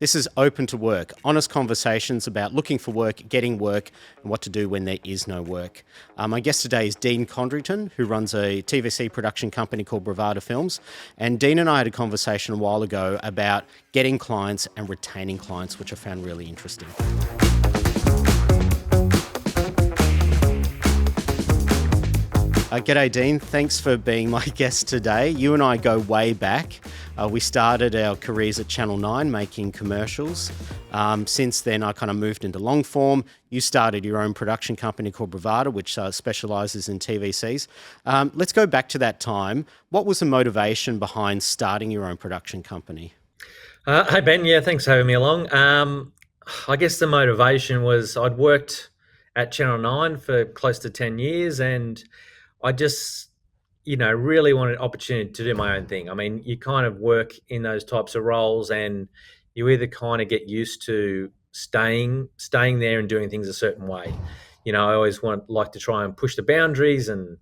This is Open to Work, honest conversations about looking for work, getting work, and what to do when there is no work. My guest today is Dean Codrington, who runs a TVC production company called Bravada Films. And Dean and I had a conversation a while ago about getting clients and retaining clients, which I found really interesting. G'day, Dean. Thanks for being my guest today. You and I go way back. We started our careers at Channel 9 making commercials. Since then, I kind of moved into long form. You started your own production company called Bravada, which specialises in TVCs. Let's go back to that time. What was the motivation behind starting your own production company? Hey, Ben. Yeah, thanks for having me along. I guess the motivation was I'd worked at Channel 9 for close to 10 years and I just, really wanted an opportunity to do my own thing. I mean, you kind of work in those types of roles and you either kind of get used to staying there and doing things a certain way. I always like to try and push the boundaries and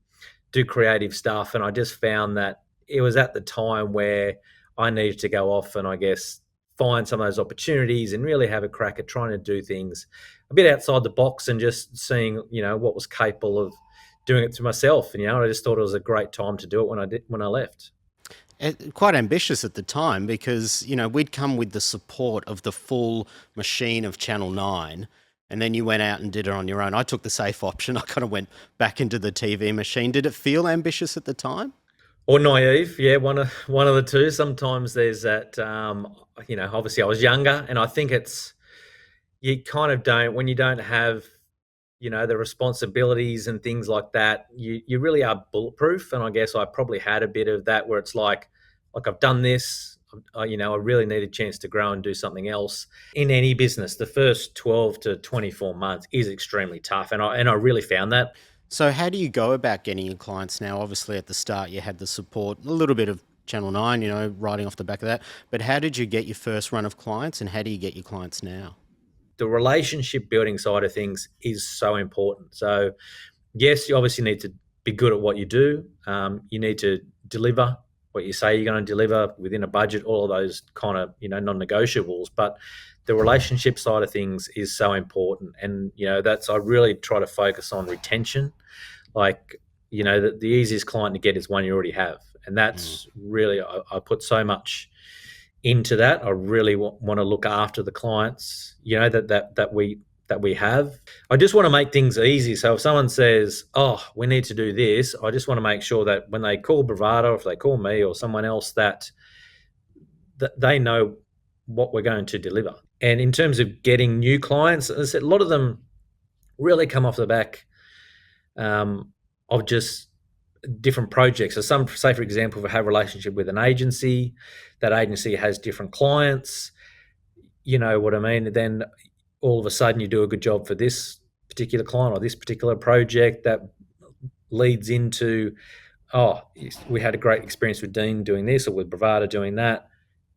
do creative stuff. And I just found that it was at the time where I needed to go off and I guess find some of those opportunities and really have a crack at trying to do things a bit outside the box and just seeing, what was capable of doing it to myself. And, I just thought it was a great time to do it when I left. Quite ambitious at the time because, we'd come with the support of the full machine of Channel 9 and then you went out and did it on your own. I took the safe option. I kind of went back into the TV machine. Did it feel ambitious at the time? Or naive, yeah, one of the two. Sometimes there's that, obviously I was younger and I think you kind of don't, when you don't have the responsibilities and things like that, you really are bulletproof. And I guess I probably had a bit of that where it's like I've done this, I really need a chance to grow and do something else. In any business, the first 12 to 24 months is extremely tough. And I really found that. So how do you go about getting your clients now? Obviously at the start you had the support, a little bit of Channel 9, riding off the back of that. But how did you get your first run of clients and how do you get your clients now? The relationship building side of things is so important. So yes, you obviously need to be good at what you do. You need to deliver what you say you're going to deliver within a budget, all of those kind of, non-negotiables. But the relationship side of things is so important. And, I really try to focus on retention. Like, the easiest client to get is one you already have. And that's really, I put so much into that. I really want to look after the clients, that we have. I just want to make things easy. So if someone says, "Oh, we need to do this," I just want to make sure that when they call Bravada, if they call me or someone else, that they know what we're going to deliver. And in terms of getting new clients, as I said, a lot of them really come off the back of just different projects. So some, say for example, if I have a relationship with an agency, that agency has different clients, you know what I mean? Then all of a sudden you do a good job for this particular client or this particular project that leads into, oh, we had a great experience with Dean doing this or with Bravada doing that.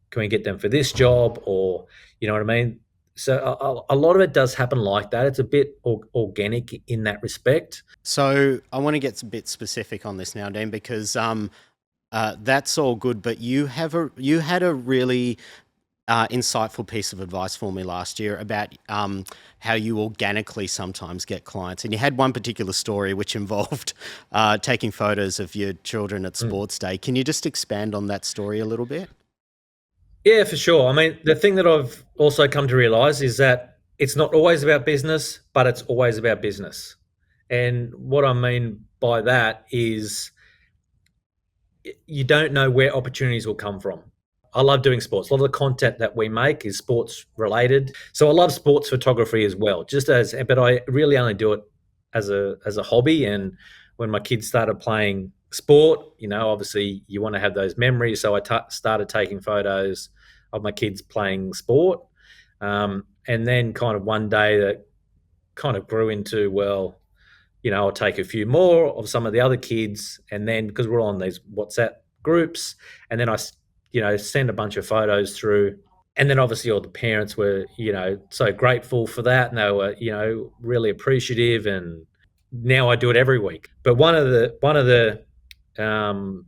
Can we get them for this job? Or, you know what I mean? So a lot of it does happen like that. It's a bit organic in that respect. So I want to get a bit specific on this now, Dean, because that's all good, but you had a really insightful piece of advice for me last year about how you organically sometimes get clients. And you had one particular story which involved taking photos of your children at sports day. Can you just expand on that story a little bit? Yeah, for sure. I mean, the thing that I've also come to realize is that it's not always about business, but it's always about business. And what I mean by that is you don't know where opportunities will come from. I love doing sports. A lot of the content that we make is sports related. So I love sports photography as well, but I really only do it as a hobby. And when my kids started playing sport, obviously you want to have those memories. So I started taking photos of my kids playing sport. And then kind of one day that kind of grew into, well, I'll take a few more of some of the other kids. And then because we're on these WhatsApp groups, and then I send a bunch of photos through. And then obviously all the parents were, so grateful for that. And they were, really appreciative. And now I do it every week. But one of the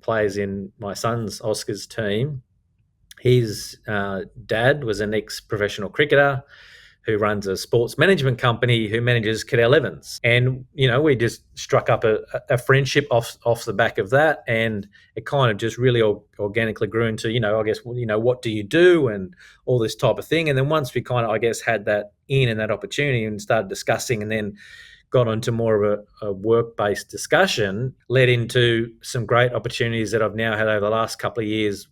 players in my son's Oscar's team, His dad was an ex-professional cricketer who runs a sports management company who manages Cadell Evans. And, we just struck up a friendship off the back of that. And it kind of just really organically grew into, I guess, what do you do and all this type of thing. And then once we kind of, I guess, had that in and that opportunity and started discussing and then got onto more of a work-based discussion, led into some great opportunities that I've now had over the last couple of years,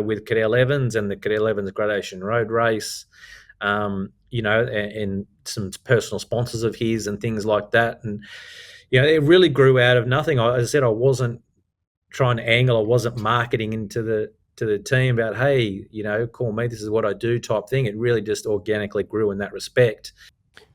with Cadell Evans and the Cadell Evans Gradation Road Race, and some personal sponsors of his and things like that. And, it really grew out of nothing. As I said, I wasn't trying to angle, I wasn't marketing into the team about, hey, call me, this is what I do type thing. It really just organically grew in that respect.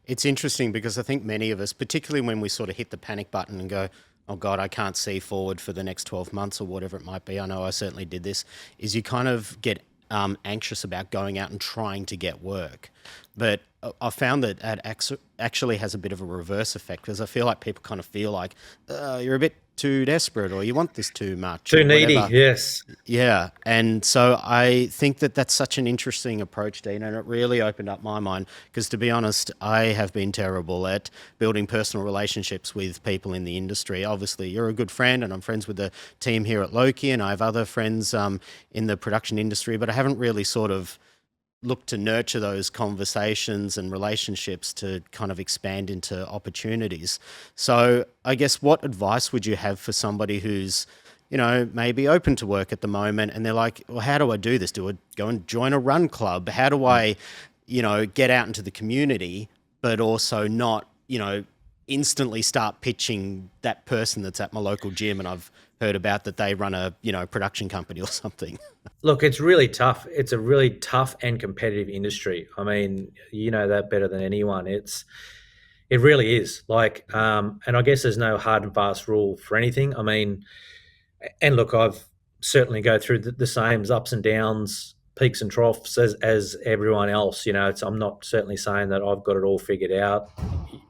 It's interesting because I think many of us, particularly when we sort of hit the panic button and go, oh God, I can't see forward for the next 12 months or whatever it might be. I know I certainly did this, is you kind of get anxious about going out and trying to get work. But I found that it actually has a bit of a reverse effect because I feel like people kind of feel like you're a bit too desperate or you want this too much. Too needy, yes. Yeah. And so I think that that's such an interesting approach, Dean, and it really opened up my mind because, to be honest, I have been terrible at building personal relationships with people in the industry. Obviously, you're a good friend and I'm friends with the team here at Lowkii and I have other friends in the production industry, but I haven't really sort of look to nurture those conversations and relationships to kind of expand into opportunities. So I guess what advice would you have for somebody who's, maybe open to work at the moment and they're like, well, how do I do this? Do I go and join a run club? How do I, get out into the community, but also not, instantly start pitching that person that's at my local gym and I've heard about that they run a, production company or something? Look, it's really tough. It's a really tough and competitive industry. I mean, you know that better than anyone. It really is. Like, and I guess there's no hard and fast rule for anything. I mean, and look, I've certainly go through the same ups and downs, peaks and troughs as everyone else. I'm not certainly saying that I've got it all figured out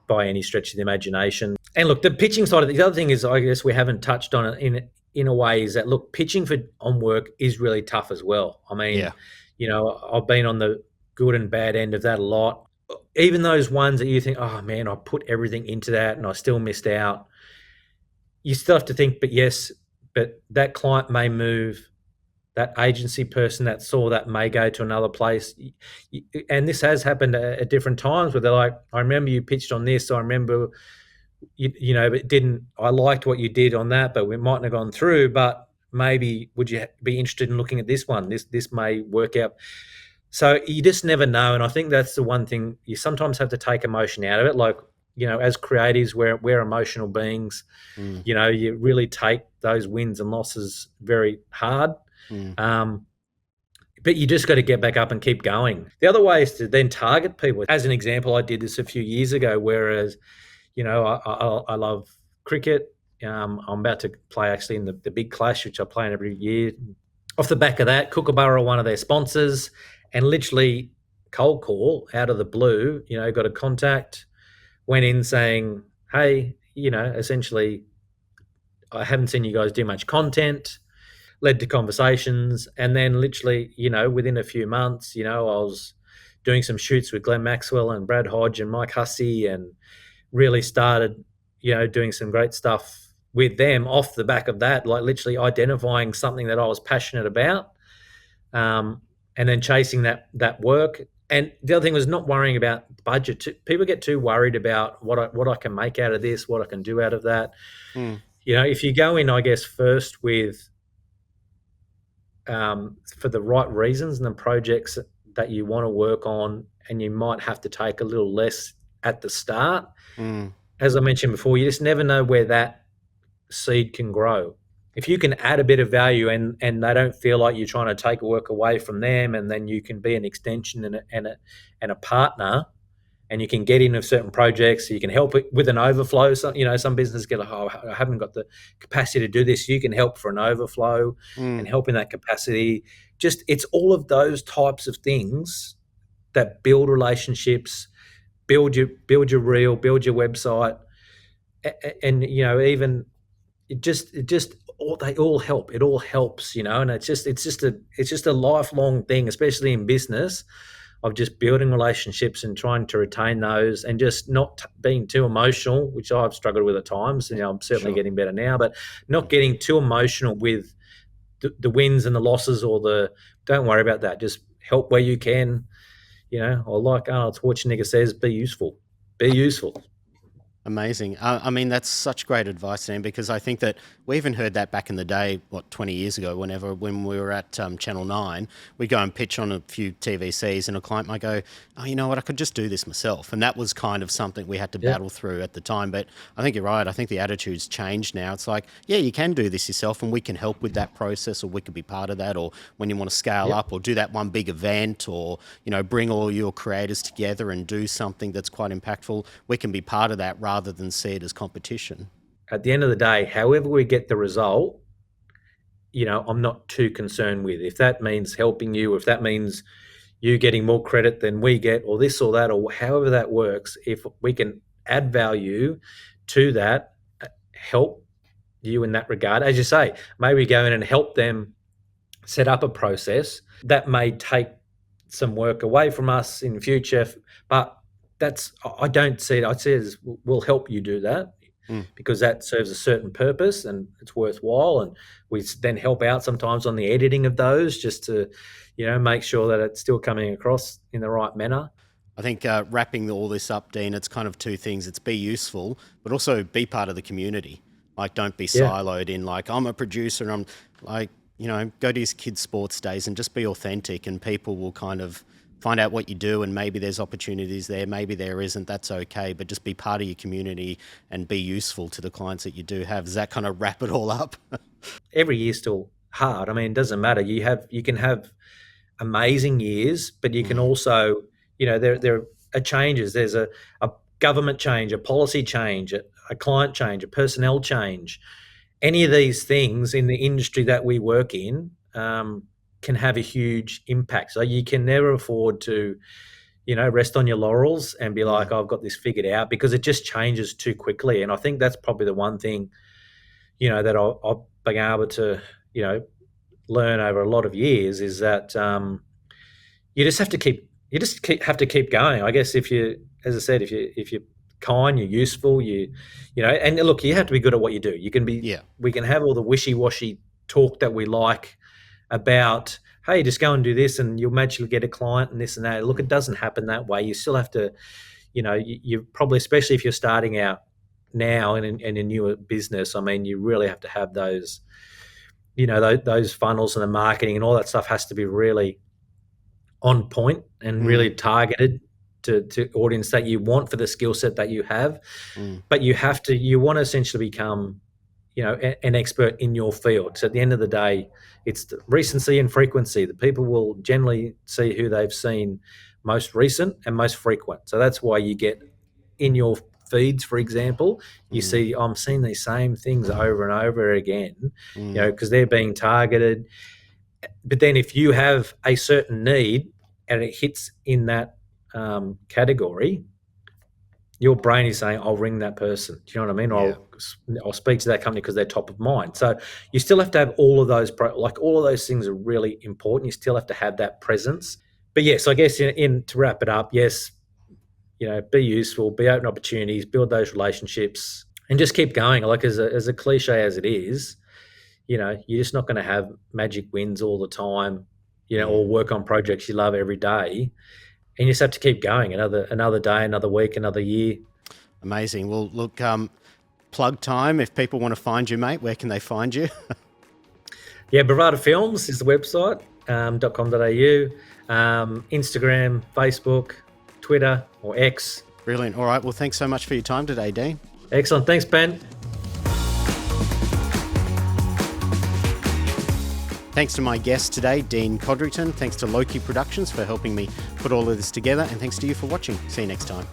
by any stretch of the imagination. And look, the pitching side of the other thing is, I guess we haven't touched on it in a way, is that, look, pitching on work is really tough as well. I mean, I've been on the good and bad end of that a lot. Even those ones that you think, oh man, I put everything into that and I still missed out. You still have to think, but that client may move, that agency person that saw that may go to another place. And this has happened at different times where they're like, I remember you pitched on this. I remember, but I liked what you did on that, but we mightn't have gone through, but maybe would you be interested in looking at this one? This may work out. So you just never know. And I think that's the one thing, you sometimes have to take emotion out of it. Like, as creatives, we're emotional beings. You really take those wins and losses very hard. But you just got to get back up and keep going. The other way is to then target people. As an example, I did this a few years ago, whereas, I love cricket. I'm about to play actually in the Big Clash, which I play in every year. Off the back of that, Kookaburra, one of their sponsors, and literally cold call out of the blue, got a contact, went in saying, hey, essentially, I haven't seen you guys do much content, led to conversations. And then literally, within a few months, I was doing some shoots with Glenn Maxwell and Brad Hodge and Mike Hussey, and really started, doing some great stuff with them off the back of that, like literally identifying something that I was passionate about, and then chasing that work. And the other thing was not worrying about budget. People get too worried about what I can make out of this, what I can do out of that. If you go in, I guess, first with for the right reasons and the projects that you want to work on, and you might have to take a little less at the start. As I mentioned before, you just never know where that seed can grow. If you can add a bit of value and they don't feel like you're trying to take work away from them, and then you can be an extension and a partner, and you can get into certain projects, so you can help it with an overflow. Some businesses get, I haven't got the capacity to do this. You can help for an overflow and help in that capacity. Just, it's all of those types of things that build relationships, build your reel, build your website, and even it just they all help. It all helps, and it's just a lifelong thing, especially in business, of just building relationships and trying to retain those, and just not being too emotional, which I've struggled with at times. I'm certainly Sure. getting better now, but not getting too emotional with the wins and the losses, or don't worry about that. Just help where you can, or like Arnold Schwarzenegger says, be useful. Be useful. Amazing. I mean, that's such great advice, Dan, because I think that we even heard that back in the day, 20 years ago, when we were at Channel 9, we'd go and pitch on a few TVCs and a client might go, oh, you know what, I could just do this myself. And that was kind of something we had to battle through at the time. But I think you're right. I think the attitude's changed now. It's like, yeah, you can do this yourself and we can help with that process, or we could be part of that, or when you want to scale up or do that one big event, or, bring all your creators together and do something that's quite impactful, we can be part of that rather than see it as competition. At the end of the day, however we get the result, I'm not too concerned with. If that means helping you, if that means you getting more credit than we get, or this or that, or however that works, if we can add value to that, help you in that regard, as you say, maybe go in and help them set up a process that may take some work away from us in future, but I don't see it. I see it as we'll help you do that because that serves a certain purpose and it's worthwhile. And we then help out sometimes on the editing of those, just to, make sure that it's still coming across in the right manner. I think wrapping all this up, Dean, it's kind of two things. It's be useful, but also be part of the community. Like, don't be siloed in like, I'm a producer and I'm like, go to your kids' sports days and just be authentic, and people will kind of find out what you do, and maybe there's opportunities there, maybe there isn't, that's okay, but just be part of your community and be useful to the clients that you do have. Does that kind of wrap it all up? Every year's still hard. I mean, it doesn't matter. You can have amazing years, but you can also, there are changes. There's a government change, a policy change, a client change, a personnel change. Any of these things in the industry that we work in can have a huge impact. So you can never afford to, rest on your laurels and be like, I've got this figured out, because it just changes too quickly. And I think that's probably the one thing, that I've been able to, learn over a lot of years, is that you just have to keep going. I guess if you're kind, you're useful, and look, you have to be good at what you do. You can be, we can have all the wishy-washy talk that we like about, hey, just go and do this and you'll magically get a client and this and that. Look, it doesn't happen that way. You still have to, you probably, especially if you're starting out now in a newer business, I mean, you really have to have those, those funnels and the marketing and all that stuff has to be really on point and really targeted to audience that you want for the skill set that you have. But you want to essentially become, an expert in your field. So at the end of the day, it's the recency and frequency. The people will generally see who they've seen most recent and most frequent. So that's why you get in your feeds, for example, you see, I'm seeing these same things over and over again, because they're being targeted. But then if you have a certain need and it hits in that category, your brain is saying, I'll ring that person. Do you know what I mean? I'll speak to that company because they're top of mind. So you still have to have all of those, all of those things are really important. You still have to have that presence. But yes, I guess to wrap it up, yes, be useful, be open opportunities, build those relationships, and just keep going. Like, as a cliche as it is, you're just not going to have magic wins all the time, or work on projects you love every day. And you just have to keep going another day, another week, another year. Amazing. Well, look, plug time. If people want to find you, mate, where can they find you? Bravada Films is the website, .com.au, Instagram, Facebook, Twitter, or X. Brilliant. All right. Well, thanks so much for your time today, Dean. Excellent. Thanks, Ben. Thanks to my guest today, Dean Codrington. Thanks to Lowkii Productions for helping me put all of this together. And thanks to you for watching. See you next time.